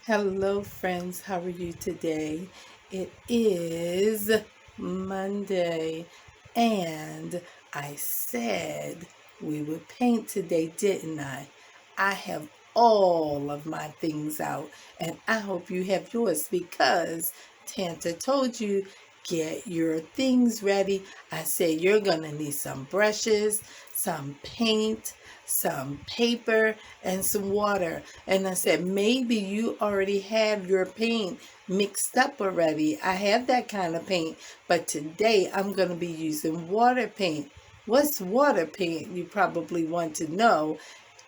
Hello, friends. How are you today? It is Monday, and I said we would paint today, didn't I? I have all of my things out, and I hope you have yours because Tanta told you get your things ready. I said you're gonna need some brushes, some paint, some paper, and some water. And I said, maybe you already have your paint mixed up already. I have that kind of paint, but today I'm going to be using water paint. What's water paint? You probably want to know.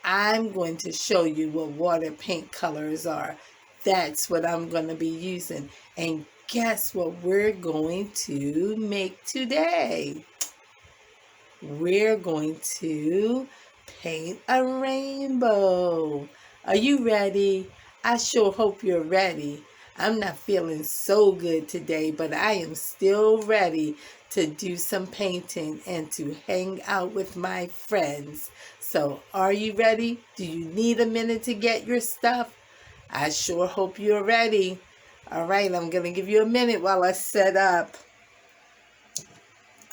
I'm going to show you what water paint colors are. That's what I'm going to be using. And guess what we're going to make today? We're going to paint a rainbow. Are you ready? I sure hope you're ready. I'm not feeling so good today, but I am still ready to do some painting and to hang out with my friends. So, are you ready? Do you need a minute to get your stuff? I sure hope you're ready. All right, I'm going to give you a minute while I set up.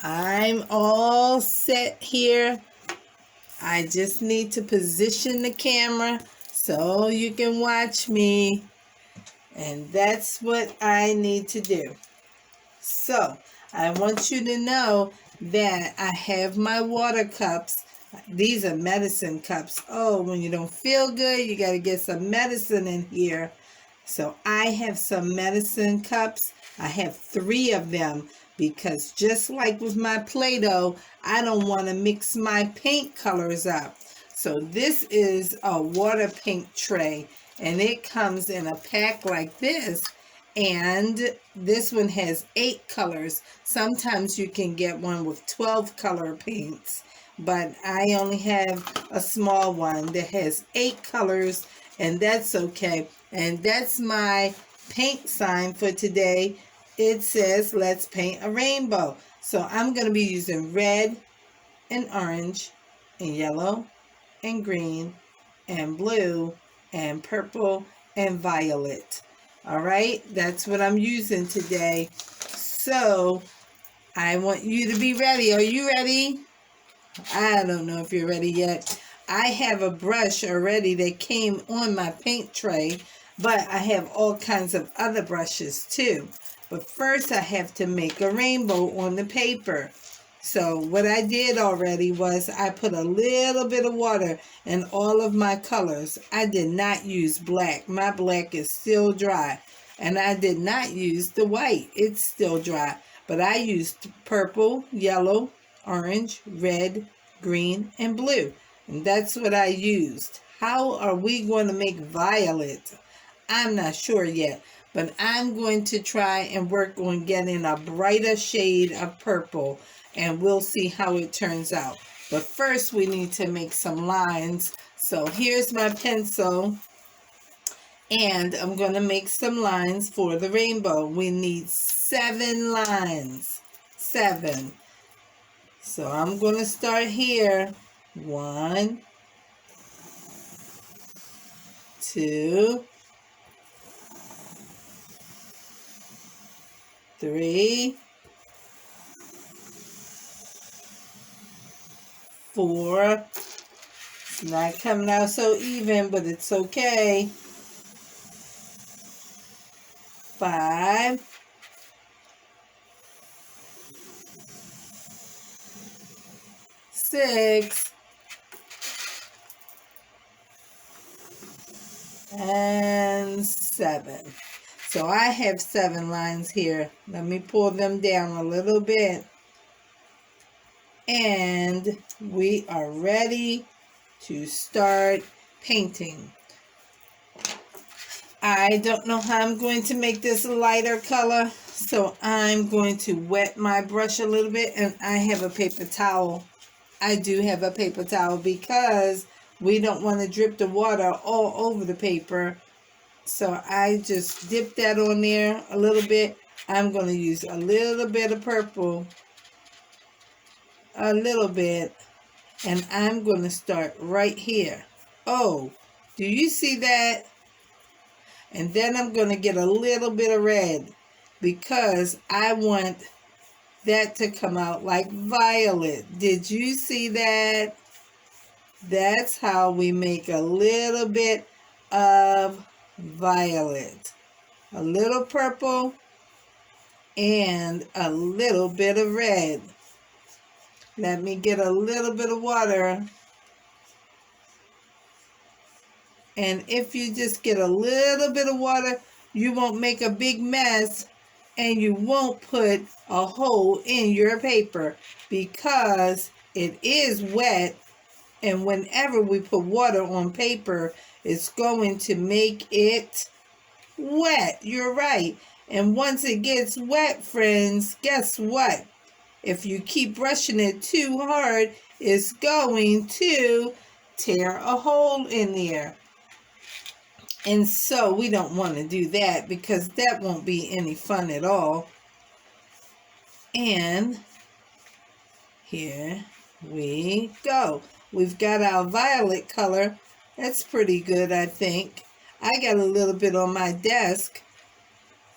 I'm all set here. I just need to position the camera so you can watch me. And that's what I need to do. So I want you to know that I have my water cups. These are medicine cups. Oh, when you don't feel good, you got to get some medicine in here. So I have some medicine cups. I have 3 of them because just like with my Play-Doh, I don't want to mix my paint colors up. So this is a water paint tray, and it comes in a pack like this. And this one has 8 colors. Sometimes you can get one with 12 color paints, but I only have a small one that has 8 colors, and that's okay. And that's my paint sign for today. It says, let's paint a rainbow. So I'm going to be using red and orange and yellow and green and blue and purple and violet. All right, that's what I'm using today. So I want you to be ready. Are you ready? I don't know if you're ready yet. I have a brush already that came on my paint tray, but I have all kinds of other brushes too. But first I have to make a rainbow on the paper. So what I did already was I put a little bit of water in all of my colors. I did not use black. My black is still dry. And I did not use the white. It's still dry. But I used purple, yellow, orange, red, green, and blue. And that's what I used. How are we going to make violet? I'm not sure yet, but I'm going to try and work on getting a brighter shade of purple, and we'll see how it turns out. But first we need to make some lines. So here's my pencil, and I'm going to make some lines for the rainbow. We need 7 lines. 7. So I'm going to start here. 1, 2, 3, 4. It's not coming out so even, but it's okay. 5, 6, and 7. So I have 7 lines here. Let me pull them down a little bit. And we are ready to start painting. I don't know how I'm going to make this a lighter color, so I'm going to wet my brush a little bit, and I have a paper towel. I do have a paper towel because we don't want to drip the water all over the paper. So I just dip that on there a little bit. I'm going to use a little bit of purple, a little bit, and I'm going to start right here. Oh, do you see that? And then I'm going to get a little bit of red because I want that to come out like violet. Did you see that? That's how we make a little bit of violet. A little purple and a little bit of red. Let me get a little bit of water. And if you just get a little bit of water, you won't make a big mess and you won't put a hole in your paper because it is wet. And whenever we put water on paper, it's going to make it wet. You're right. And once it gets wet, friends, guess what? If you keep brushing it too hard, it's going to tear a hole in there. And so we don't want to do that because that won't be any fun at all. And here we go. We've got our violet color. That's pretty good, I think. I got a little bit on my desk.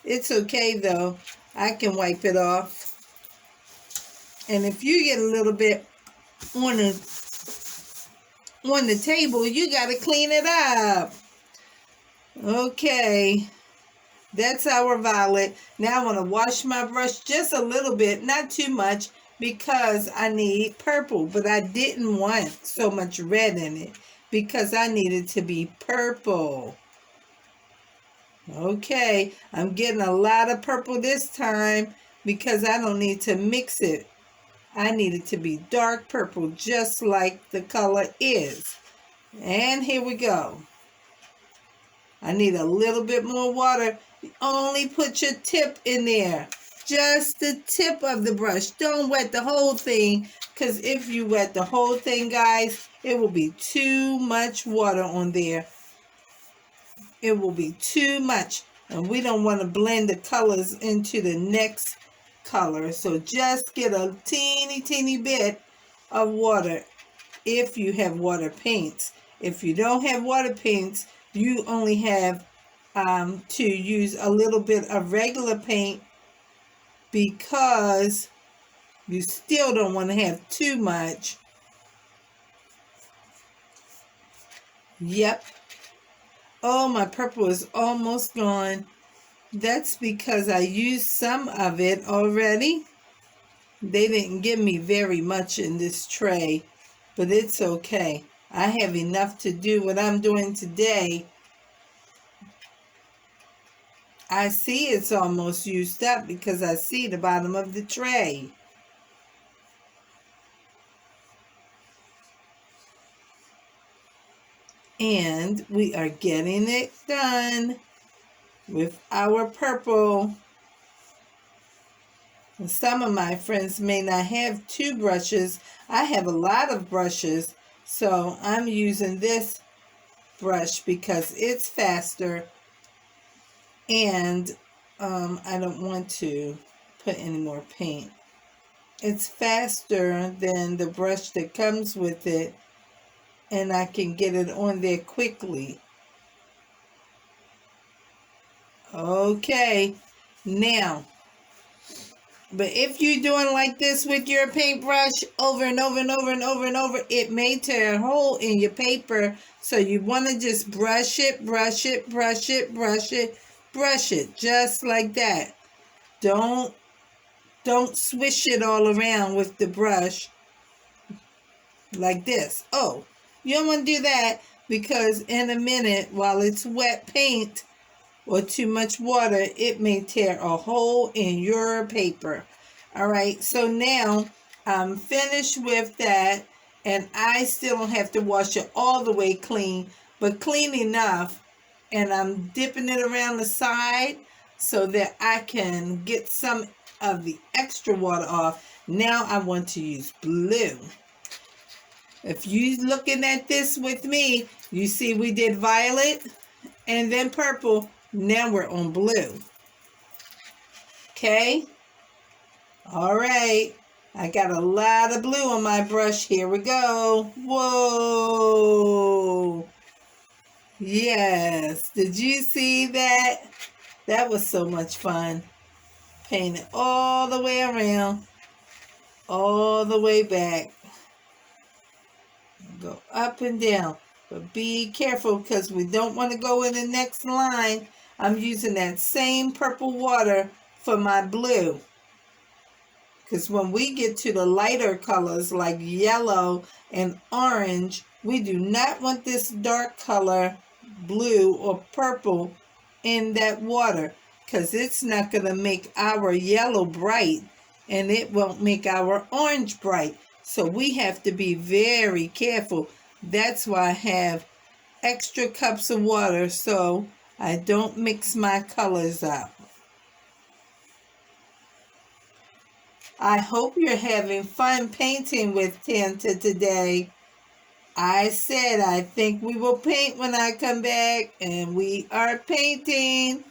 It's okay, though. I can wipe it off. And if you get a little bit on the table, you got to clean it up. Okay. That's our violet. Now I want to wash my brush just a little bit, not too much, because I need purple. But I didn't want so much red in it because I needed to be purple. Okay, I'm getting a lot of purple this time because I don't need to mix it. I need it to be dark purple, just like the color is. And here we go. I need a little bit more water. Only put your tip in there. Just the tip of the brush. Don't wet the whole thing, because if you wet the whole thing, guys, it will be too much water on there. It will be too much. And we don't want to blend the colors into the next color. So just get a teeny bit of water if you have water paints. If you don't have water paints, you only have to use a little bit of regular paint because you still don't want to have too much. Yep. Oh, my purple is almost gone. That's because I used some of it already. They didn't give me very much in this tray, but it's okay. I have enough to do what I'm doing today. I see it's almost used up because I see the bottom of the tray. And we are getting it done with our purple. And some of my friends may not have two brushes. I have a lot of brushes, so I'm using this brush because it's faster. And I don't want to put any more paint. It's faster than the brush that comes with it, and I can get it on there quickly. Okay, now, but if you're doing like this with your paintbrush over and over and over and over and over, it may tear a hole in your paper. So you want to just brush it, brush it, brush it, brush it, brush it, just like that. Don't swish it all around with the brush like this. Oh, you don't want to do that because in a minute, while it's wet paint or too much water, it may tear a hole in your paper. All right, so now I'm finished with that, and I still don't have to wash it all the way clean, but clean enough. And I'm dipping it around the side so that I can get some of the extra water off. Now I want to use blue. If you're looking at this with me, you see we did violet and then purple. Now we're on blue. Okay? All right. I got a lot of blue on my brush. Here we go. Whoa. Yes. Did you see that? That was so much fun. Paint it all the way around, all the way back. Go up and down. But be careful because we don't want to go in the next line. I'm using that same purple water for my blue. Because when we get to the lighter colors like yellow and orange, we do not want this dark color, blue or purple, in that water. Because it's not going to make our yellow bright and it won't make our orange bright. So we have to be very careful. That's why I have extra cups of water so I don't mix my colors up. I hope you're having fun painting with Tanta today. I said I think we will paint when I come back, and we are painting.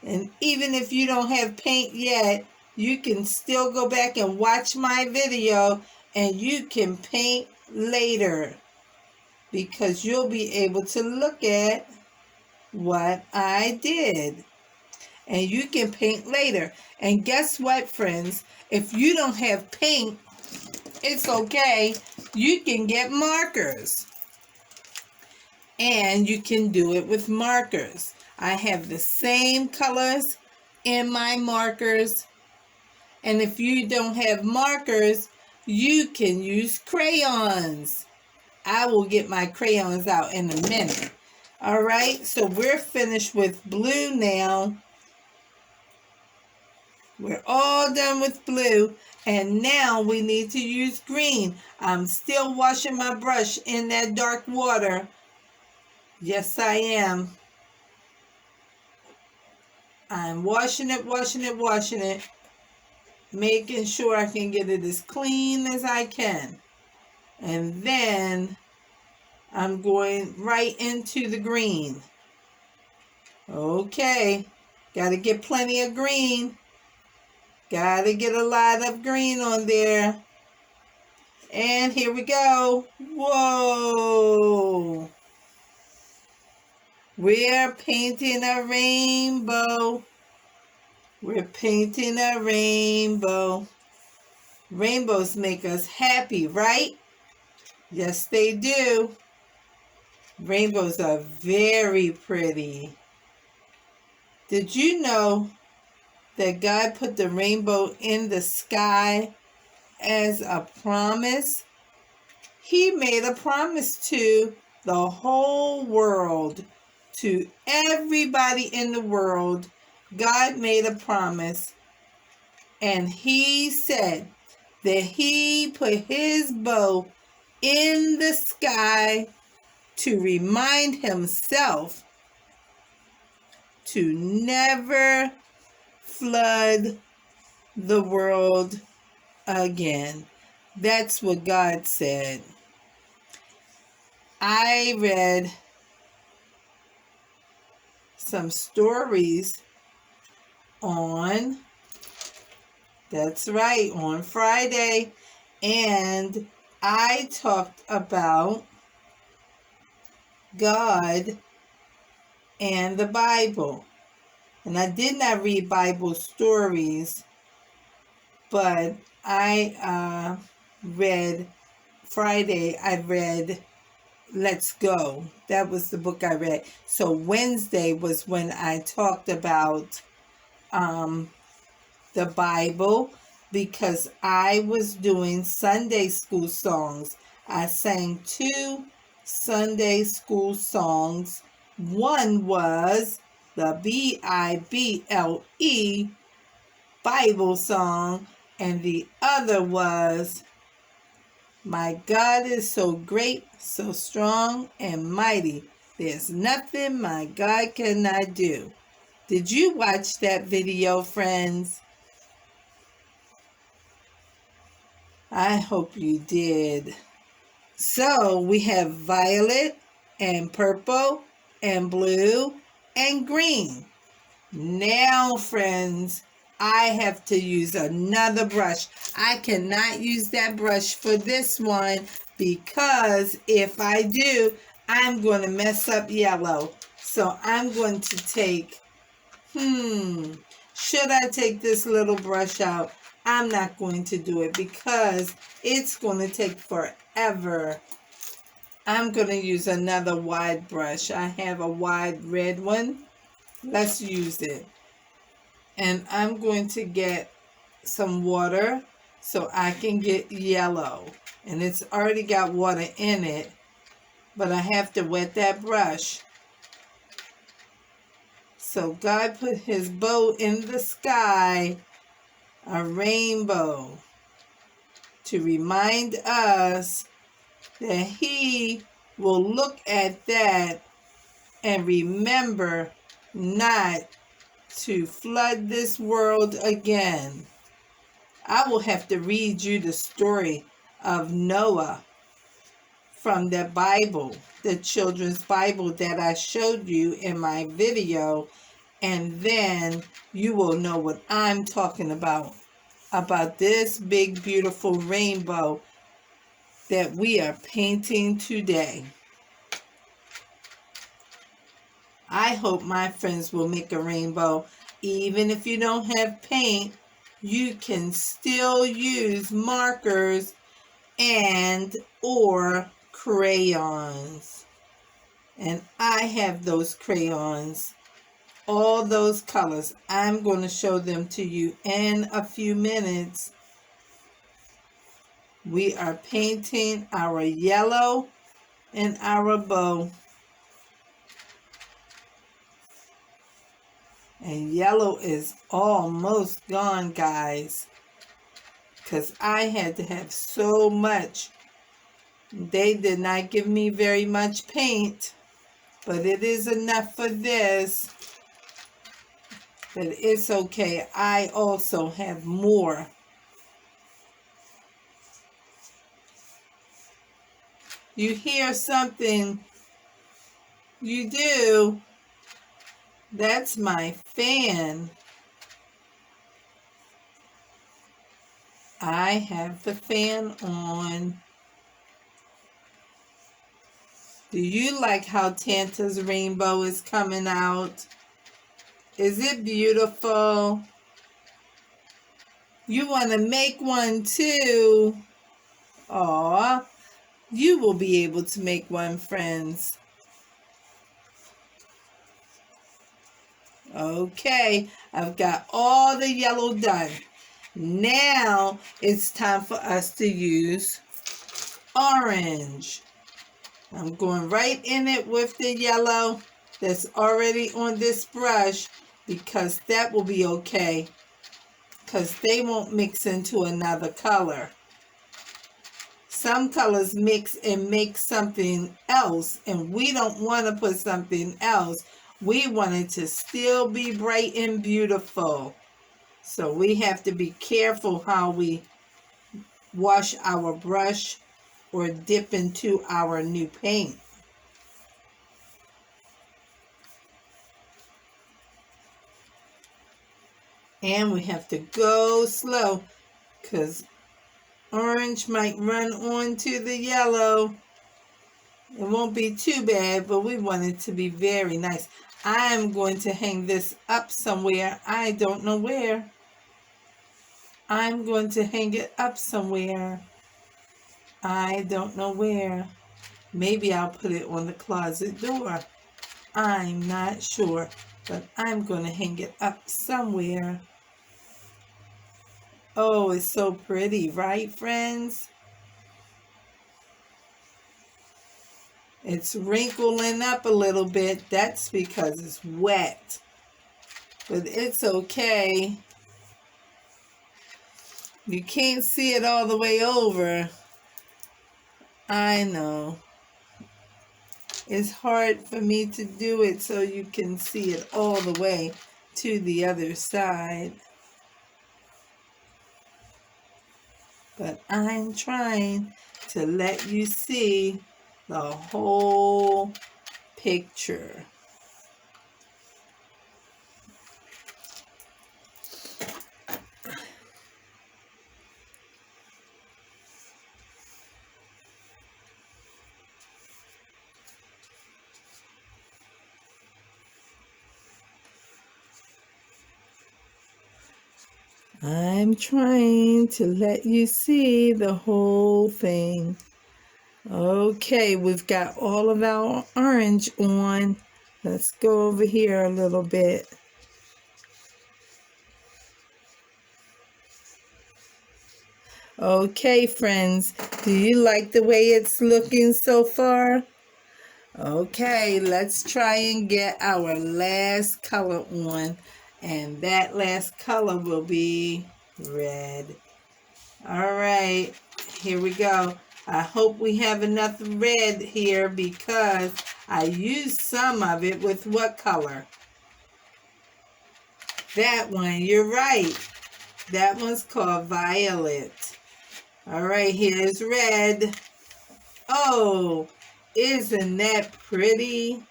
And even if you don't have paint yet, you can still go back and watch my video and you can paint later because you'll be able to look at what I did. And you can paint later. And guess what, friends? If you don't have paint, it's okay. You can get markers. And you can do it with markers. I have the same colors in my markers. And if you don't have markers, you can use crayons. I will get my crayons out in a minute. All right, so we're finished with blue now. We're all done with blue, and now we need to use green. I'm still washing my brush in that dark water. Yes, I am. I'm washing it, making sure I can get it as clean as I can. And then I'm going right into the green. Okay, got to get plenty of green. Gotta get a lot of green on there. And here we go. Whoa. We're painting a rainbow. We're painting a rainbow. Rainbows make us happy, right? Yes, they do. Rainbows are very pretty. Did you know that God put the rainbow in the sky as a promise? He made a promise to the whole world, to everybody in the world. God made a promise, and he said that he put his bow in the sky to remind himself to never flood the world again. That's what God said. I read some stories on, that's right, on Friday, and I talked about God and the Bible. And I did not read Bible stories, but I read Friday, I read Let's Go. That was the book I read. So Wednesday was when I talked about the Bible, because I was doing Sunday school songs. I sang 2 Sunday school songs. One was the Bible Bible song, and the other was My God is so great, so strong and mighty. There's nothing my God cannot do. Did you watch that video, friends? I hope you did. So we have violet and purple and blue and green. Now, friends, I have to use another brush. I cannot use that brush for this one, because if I do, I'm going to mess up yellow. So I'm going to take, should I take this little brush out? I'm not going to do it because it's going to take forever. I'm going to use another wide brush. I have a wide red one. Let's use it. And I'm going to get some water so I can get yellow. And it's already got water in it, but I have to wet that brush. So God put his bow in the sky, a rainbow, to remind us that he will look at that and remember not to flood this world again. I will have to read you the story of Noah from the Bible, the children's Bible that I showed you in my video, and then you will know what I'm talking about this big beautiful rainbow that we are painting today. I hope my friends will make a rainbow. Even if you don't have paint, you can still use markers and or crayons. And I have those crayons, all those colors. I'm going to show them to you in a few minutes. We are painting our yellow and our bow. And yellow is almost gone, guys, because I had to have so much. They did not give me very much paint, but it is enough for this. But it's okay. I also have more. You hear something, you do. That's my fan. I have the fan on. Do you like how TANTA'S rainbow is coming out? Is it beautiful? You want to make one too? Aw, you will be able to make one, friends. Okay, I've got all the yellow done. Now it's time for us to use orange. I'm going right in it with the yellow that's already on this brush because that will be okay because they won't mix into another color. Some colors mix and make something else, and we don't want to put something else. We want it to still be bright and beautiful. So we have to be careful how we wash our brush or dip into our new paint. And we have to go slow because orange might run onto the yellow. It won't be too bad, but we want it to be very nice. I'm going to hang this up somewhere. I don't know where. I'm going to hang it up somewhere. I don't know where. Maybe I'll put it on the closet door. I'm not sure, but I'm going to hang it up somewhere. Oh, it's so pretty, right, friends? It's wrinkling up a little bit. That's because it's wet. But it's okay. You can't see it all the way over. I know. It's hard for me to do it so you can see it all the way to the other side. But I'm trying to let you see the whole picture. I'm trying to let you see the whole thing. Okay, we've got all of our orange on. Let's go over here a little bit. Okay, friends, do you like the way it's looking so far? Okay, let's try and get our last color on, and that last color will be red. All right, here we go. I hope we have enough red here because I used some of it with what color? That one, you're right. That one's called violet. All right, here's red. Oh, isn't that pretty?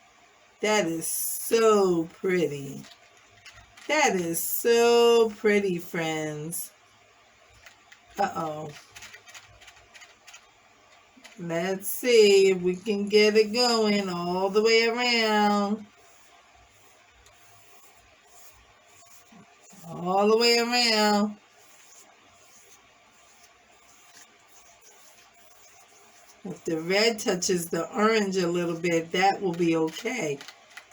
That is so pretty. That is so pretty, friends. Uh-oh. Let's see if we can get it going all the way around. All the way around. If the red touches the orange a little bit, that will be okay.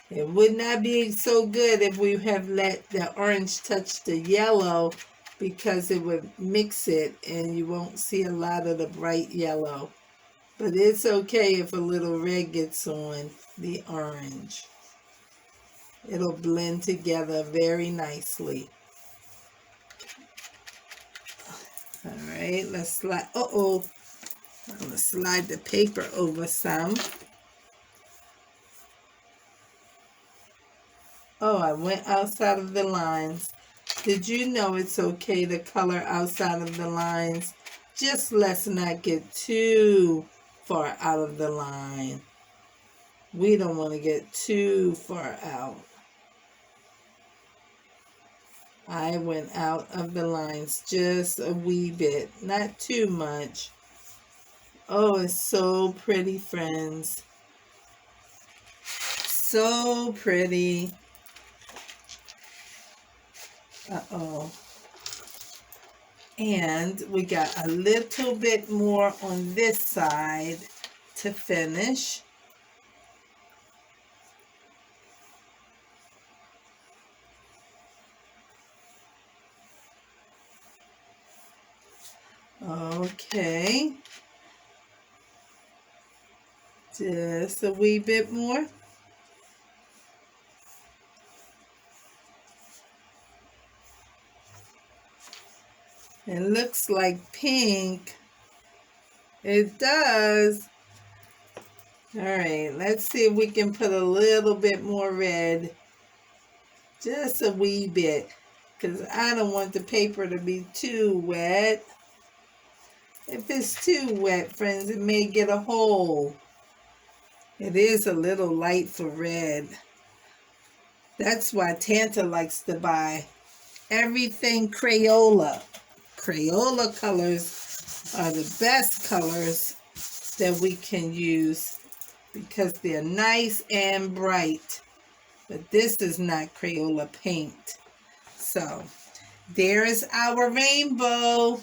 It would not be so good if we have let the orange touch the yellow because it would mix it and you won't see a lot of the bright yellow. But it's okay if a little red gets on the orange. It'll blend together very nicely. All right, let's slide. Uh-oh. I'm going to slide the paper over some. Oh, I went outside of the lines. Did you know it's okay to color outside of the lines? Just let's not get too far out of the line. We don't want to get too far out. I went out of the lines just a wee bit, not too much. Oh, it's so pretty, friends. So pretty. Uh-oh. And we got a little bit more on this side to finish. Okay. Just a wee bit more. It looks like pink. It does. All right, let's see if we can put a little bit more red. Just a wee bit, because I don't want the paper to be too wet. If it's too wet, friends, it may get a hole. It is a little light for red. That's why Tanta likes to buy everything Crayola. Crayola colors are the best colors that we can use because they're nice and bright. But this is not Crayola paint. So there's our rainbow.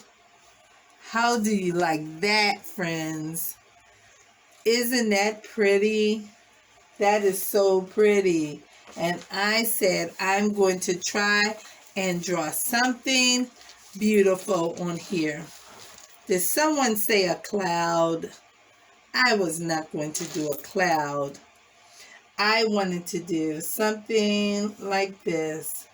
How do you like that, friends? Isn't that pretty? That is so pretty. And I said I'm going to try and draw something beautiful on here. Did someone say a cloud? I was not going to do a cloud. I wanted to do something like this.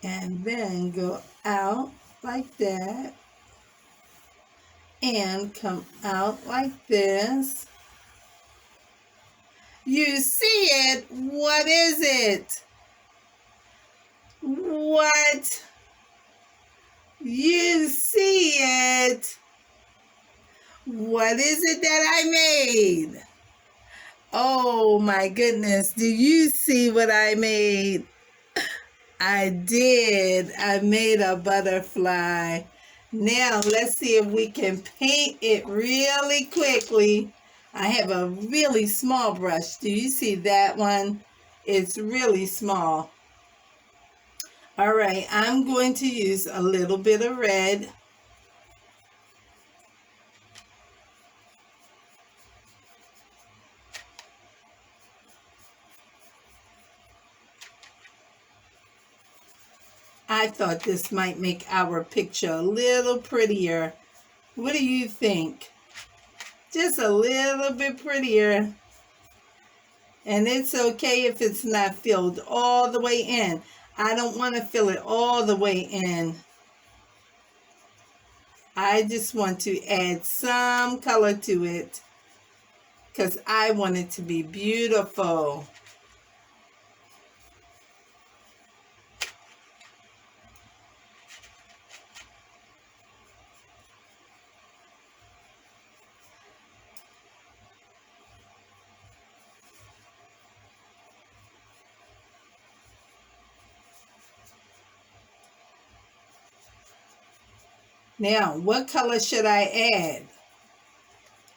And then go out like that. And come out like this. You see it? What is it? What? You see it? What is it that I made? Oh my goodness, do you see what I made? I did. I made a butterfly. Now let's see if we can paint it really quickly. I have a really small brush. Do you see that one? It's really small. All right, I'm going to use a little bit of red. I thought this might make our picture a little prettier. What do you think? Just a little bit prettier. And it's okay if it's not filled all the way in. I don't want to fill it all the way in. I just want to add some color to it because I want it to be beautiful. Now, what color should I add?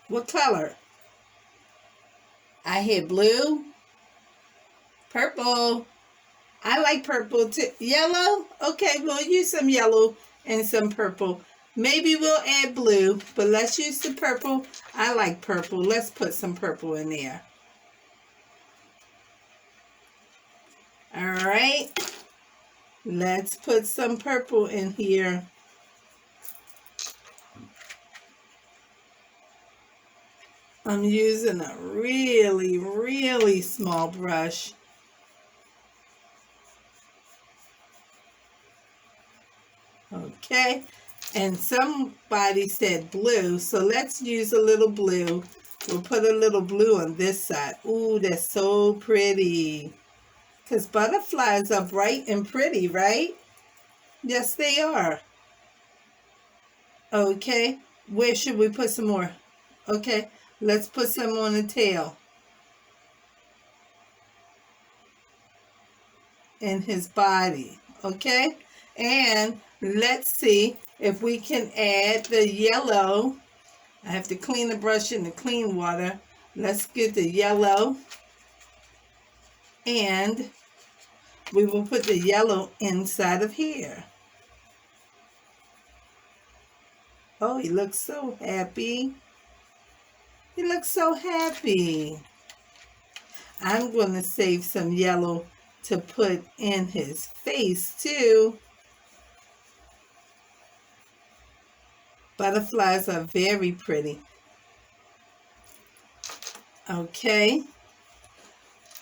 What color? I hit blue, purple. I like purple too. Yellow? Okay, we'll use some yellow and some purple. Maybe we'll add blue, but let's use the purple. I like purple. Let's put some purple in there. All right. Let's put some purple in here. I'm using a really, really small brush. Okay, and somebody said blue, so let's use a little blue. We'll put a little blue on this side. Ooh, that's so pretty. Because butterflies are bright and pretty, right? Yes, they are. Okay, where should we put some more? Okay, let's put some on the tail. And his body, okay? And let's see if we can add the yellow. I have to clean the brush in the clean water. Let's get the yellow. And we will put the yellow inside of here. Oh, he looks so happy. He looks so happy. I'm going to save some yellow to put in his face too. Butterflies are very pretty. Okay.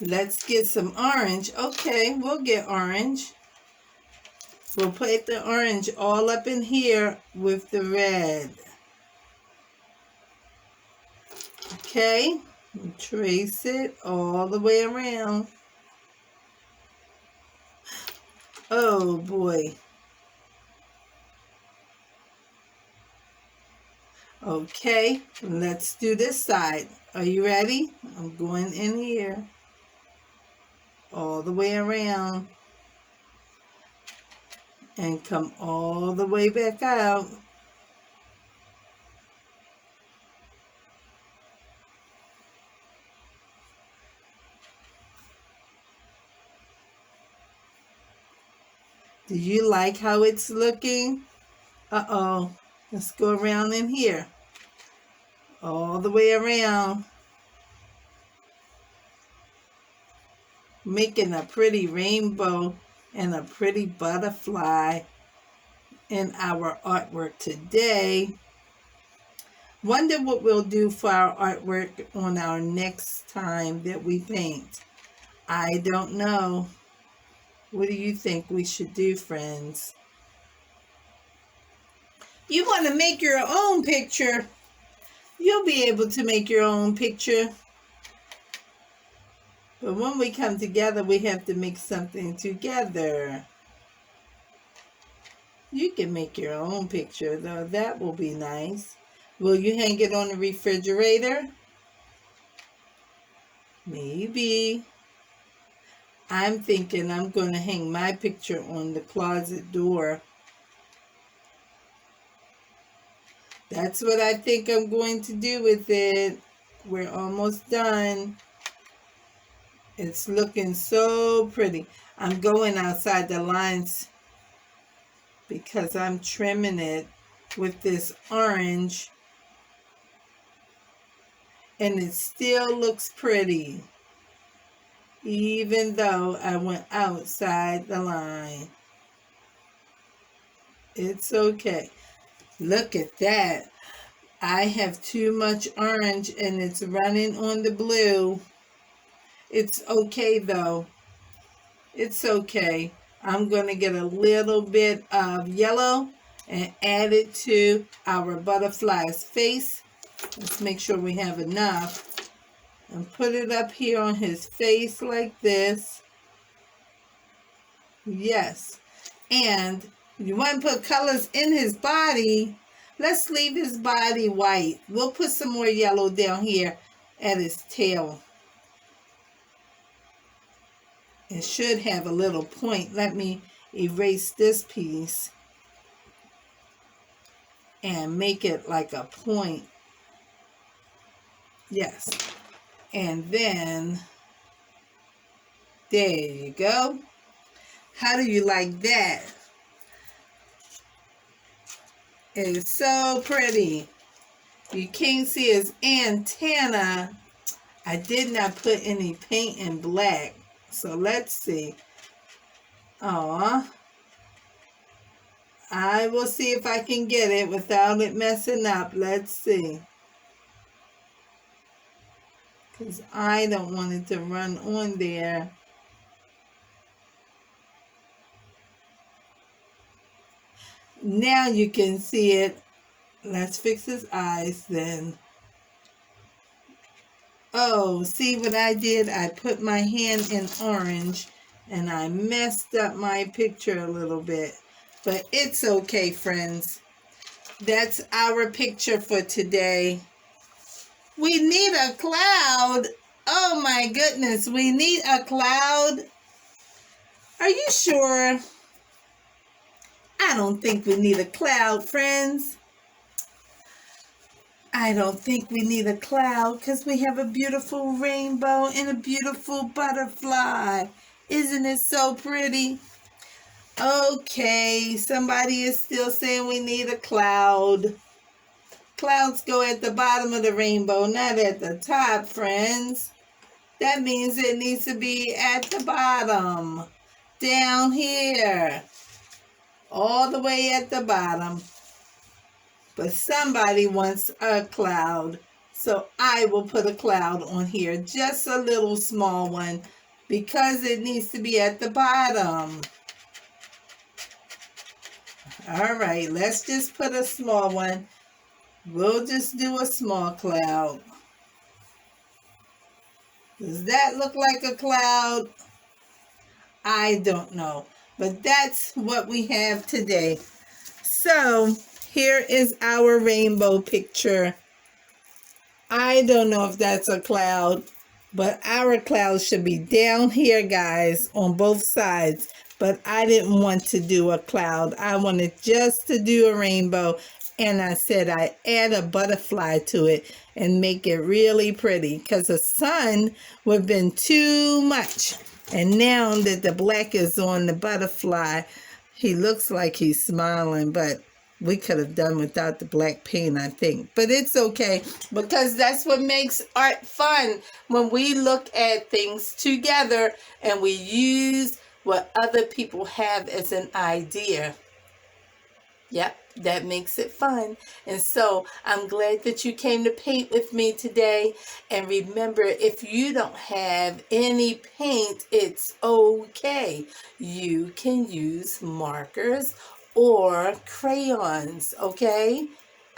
Let's get some orange. Okay, we'll get orange. We'll put the orange all up in here with the red. Okay, trace it all the way around. Oh boy. Okay, let's do this side. Are you ready? I'm going in here. All the way around. And come all the way back out. Do you like how it's looking? Uh-oh. Let's go around in here. All the way around. Making a pretty rainbow and a pretty butterfly in our artwork today. Wonder what we'll do for our artwork on our next time that we paint. I don't know. What do you think we should do, friends? You want to make your own picture? You'll be able to make your own picture. But when we come together, we have to make something together. You can make your own picture, though. That will be nice. Will you hang it on the refrigerator? Maybe. I'm thinking I'm going to hang my picture on the closet door. That's what I think I'm going to do with it. We're almost done. It's looking so pretty. I'm going outside the lines because I'm trimming it with this orange, and it still looks pretty even though I went outside the line. It's okay. Look at that. I have too much orange and it's running on the blue. It's okay though. It's okay. I'm going to get a little bit of yellow and add it to our butterfly's face. Let's make sure we have enough. And put it up here on his face like this. Yes. And you want to put colors in his body. Let's leave his body white. We'll put some more yellow down here at his tail. It should have a little point. Let me erase this piece and make it like a point. Yes. And then, there you go. How do you like that? It is so pretty. You can't see his antenna. I did not put any paint in black. So let's see. Aw. I will see if I can get it without it messing up. Let's see. Because I don't want it to run on there. Now you can see it. Let's fix his eyes then. Oh, see what I did? I put my hand in orange and I messed up my picture a little bit. But it's okay, friends. That's our picture for today. We need a cloud. Oh my goodness, we need a cloud. Are you sure? I don't think we need a cloud, friends. I don't think we need a cloud because we have a beautiful rainbow and a beautiful butterfly. Isn't it so pretty? Okay, somebody is still saying we need a cloud. Clouds go at the bottom of the rainbow, not at the top, friends. That means it needs to be at the bottom. Down here. All the way at the bottom. But somebody wants a cloud. So I will put a cloud on here. Just a little small one. Because it needs to be at the bottom. Alright, let's just put a small one. We'll just do a small cloud. Does that look like a cloud? I don't know. But that's what we have today. So, here is our rainbow picture. I don't know if that's a cloud, but our cloud should be down here, guys, on both sides. But I didn't want to do a cloud. I wanted just to do a rainbow. And I said I add a butterfly to it and make it really pretty. Because the sun would have been too much. And now that the black is on the butterfly, he looks like he's smiling. But we could have done without the black paint, I think. But it's okay. Because that's what makes art fun. When we look at things together and we use what other people have as an idea. Yep, that makes it fun. And so I'm glad that you came to paint with me today. And remember, if you don't have any paint, it's okay. You can use markers or crayons, okay?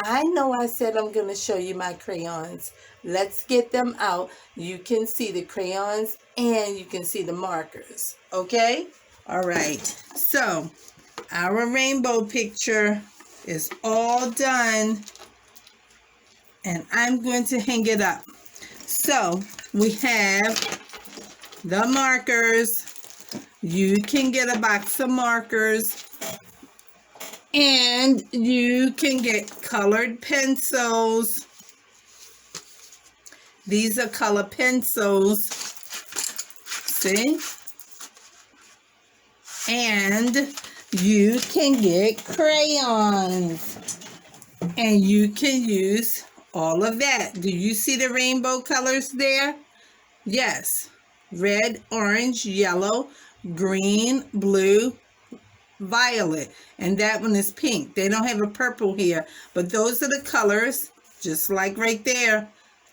I know I said I'm going to show you my crayons. Let's get them out. You can see the crayons and you can see the markers, okay? All right, so our rainbow picture is all done and I'm going to hang it up. So we have the markers You can get a box of markers, and you can get colored pencils. These are color pencils. See? And you can get crayons. And you can use all of that. Do you see the rainbow colors there? Yes. Red, orange, yellow, green, blue, violet. And that one is pink. They don't have a purple here. But those are the colors, just like right there.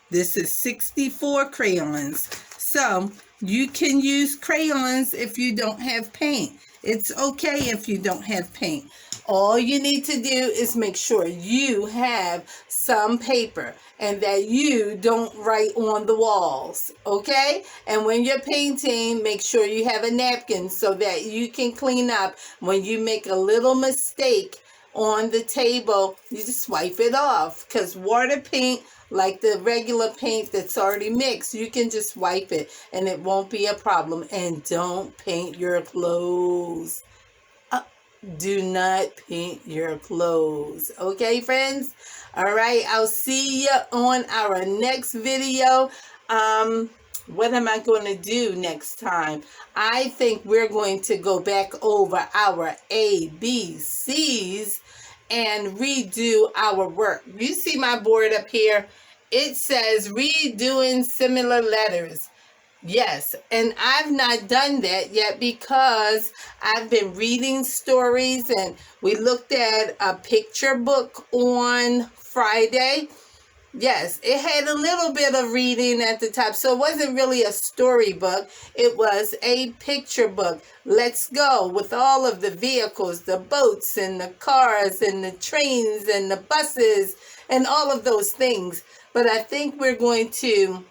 This is 64 crayons. So you can use crayons if you don't have paint. It's okay if you don't have paint. All you need to do is make sure you have some paper and that you don't write on the walls, okay? And when you're painting, make sure you have a napkin so that you can clean up. When you make a little mistake on the table, you just wipe it off, because water paint, like the regular paint that's already mixed, you can just wipe it and it won't be a problem. And don't paint your clothes. Do not paint your clothes. Okay, friends? All right, I'll see you on our next video. What am I going to do next time? I think we're going to go back over our ABCs and redo our work. You see my board up here? It says redoing similar letters. Yes, and I've not done that yet because I've been reading stories, and we looked at a picture book on Friday. Yes, it had a little bit of reading at the top, so it wasn't really a storybook. It was a picture book. Let's go with all of the vehicles, the boats and the cars and the trains and the buses and all of those things. But I think we're going to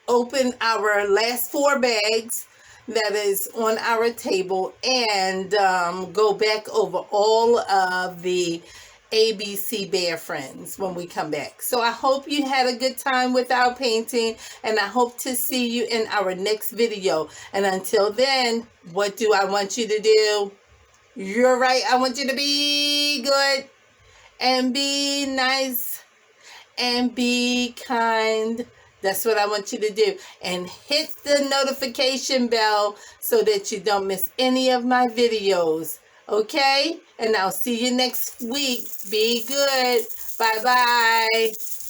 open our last 4 bags that is on our table and go back over all of the ABC Bear friends when we come back. So I hope you had a good time with our painting, and I hope to see you in our next video. And until then, what do I want you to do? You're right, I want you to be good and be nice and be kind. That's what I want you to do. And hit the notification bell so that you don't miss any of my videos. Okay? And I'll see you next week. Be good. Bye-bye.